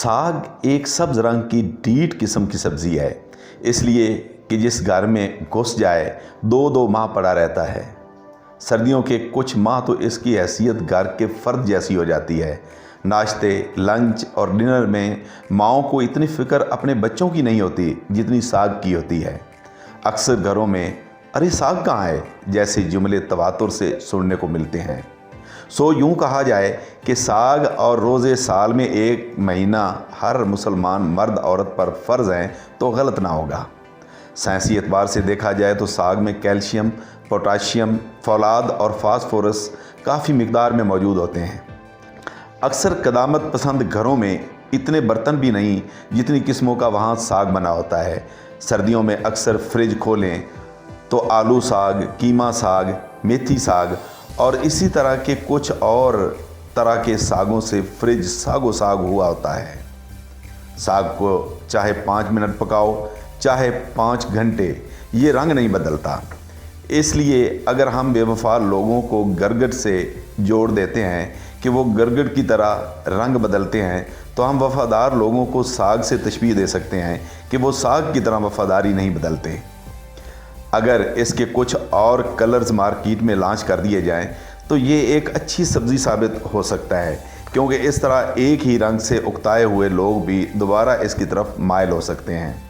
साग एक सब्ज रंग की डीट किस्म की सब्ज़ी है, इसलिए कि जिस घर में घुस जाए 2-2 माह पड़ा रहता है। सर्दियों के कुछ माह तो इसकी हैसियत घर के फ़र्द जैसी हो जाती है। नाश्ते, लंच और डिनर में माँओं को इतनी फ़िक्र अपने बच्चों की नहीं होती जितनी साग की होती है। अक्सर घरों में अरे साग कहाँ है जैसे जुमले तवातुर से सुनने को मिलते हैं। सो यूँ कहा जाए कि साग और रोज़े साल में एक महीना हर मुसलमान मर्द औरत पर फ़र्ज़ हैं तो गलत ना होगा। साइंसी एतबार से देखा जाए तो साग में कैल्शियम, पोटाशियम, फौलाद और फास्फोरस काफ़ी मिकदार में मौजूद होते हैं। अक्सर क़दामत पसंद घरों में इतने बर्तन भी नहीं जितनी किस्मों का वहाँ साग बना होता है। सर्दियों में अक्सर फ्रिज खोलें तो आलू साग, कीमा साग, मेथी साग और इसी तरह के कुछ और तरह के सागों से फ्रिज सागो साग हुआ होता है। साग को चाहे 5 मिनट पकाओ चाहे 5 घंटे, ये रंग नहीं बदलता। इसलिए अगर हम बेवफा लोगों को गरगट से जोड़ देते हैं कि वो गरगट की तरह रंग बदलते हैं, तो हम वफ़ादार लोगों को साग से तशबीह दे सकते हैं कि वो साग की तरह वफ़ादारी नहीं बदलते। अगर इसके कुछ और कलर्स मार्केट में लॉन्च कर दिए जाएं तो ये एक अच्छी सब्ज़ी साबित हो सकता है, क्योंकि इस तरह एक ही रंग से उकताए हुए लोग भी दोबारा इसकी तरफ माइल हो सकते हैं।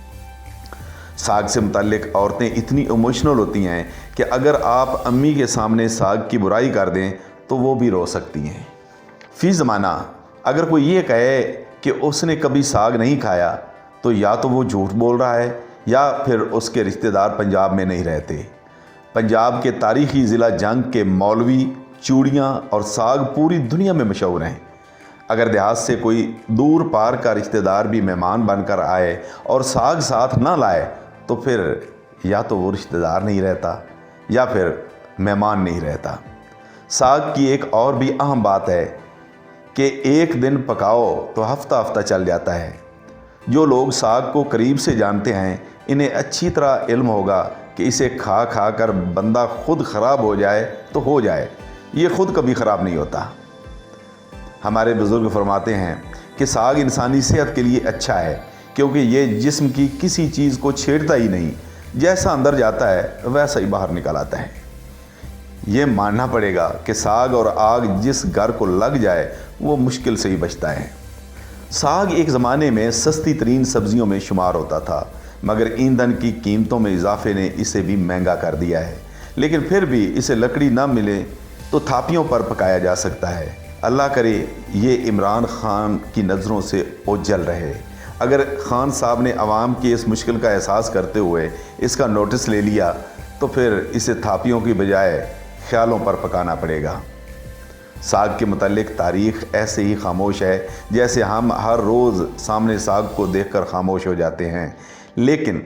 साग से मुताल्लिक औरतें इतनी इमोशनल होती हैं कि अगर आप अम्मी के सामने साग की बुराई कर दें तो वो भी रो सकती हैं। फ़ी ज़माना अगर कोई ये कहे कि उसने कभी साग नहीं खाया तो या तो वो झूठ बोल रहा है या फिर उसके रिश्तेदार पंजाब में नहीं रहते। पंजाब के तारीख़ी ज़िला जंग के मौलवी, चूड़ियाँ और साग पूरी दुनिया में मशहूर हैं। अगर देहात से कोई दूर पार का रिश्तेदार भी मेहमान बनकर आए और साग साथ ना लाए तो फिर या तो वो रिश्तेदार नहीं रहता या फिर मेहमान नहीं रहता। साग की एक और भी अहम बात है कि एक दिन पकाओ तो हफ्ता हफ्ता चल जाता है। जो लोग साग को करीब से जानते हैं इन्हें अच्छी तरह इल्म होगा कि इसे खा खा कर बंदा खुद ख़राब हो जाए तो हो जाए, ये खुद कभी ख़राब नहीं होता। हमारे बुज़ुर्ग फरमाते हैं कि साग इंसानी सेहत के लिए अच्छा है, क्योंकि ये जिस्म की किसी चीज़ को छेड़ता ही नहीं, जैसा अंदर जाता है वैसा ही बाहर निकल आता है। ये मानना पड़ेगा कि साग और आग जिस घर को लग जाए वो मुश्किल से ही बचता है। साग एक ज़माने में सस्ती तरीन सब्ज़ियों में शुमार होता था, मगर ईंधन की कीमतों में इजाफे ने इसे भी महंगा कर दिया है। लेकिन फिर भी इसे लकड़ी ना मिले तो थापियों पर पकाया जा सकता है। अल्लाह करे ये इमरान खान की नज़रों से ओझल रहे। अगर खान साहब ने आवाम की इस मुश्किल का एहसास करते हुए इसका नोटिस ले लिया तो फिर इसे थापियों की बजाय ख्यालों पर पकाना पड़ेगा। साग के मुतालिक तारीख़ ऐसे ही खामोश है जैसे हम हर रोज़ सामने साग को देखकर खामोश हो जाते हैं। लेकिन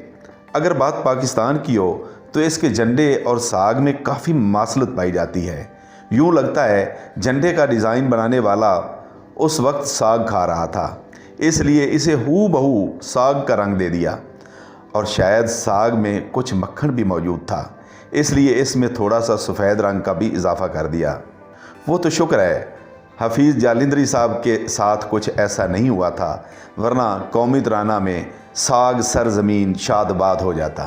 अगर बात पाकिस्तान की हो तो इसके झंडे और साग में काफ़ी मासलत पाई जाती है। यूँ लगता है झंडे का डिज़ाइन बनाने वाला उस वक्त साग खा रहा था, इसलिए इसे हू बहू साग का रंग दे दिया। और शायद साग में कुछ मक्खन भी मौजूद था, इसलिए इसमें थोड़ा सा सफ़ेद रंग का भी इजाफ़ा कर दिया। वो तो शुक्र है हफीज़ जालिंदरी साहब के साथ कुछ ऐसा नहीं हुआ था, वरना कौमी तराना में साग सरज़मीन शाद बाद हो जाता।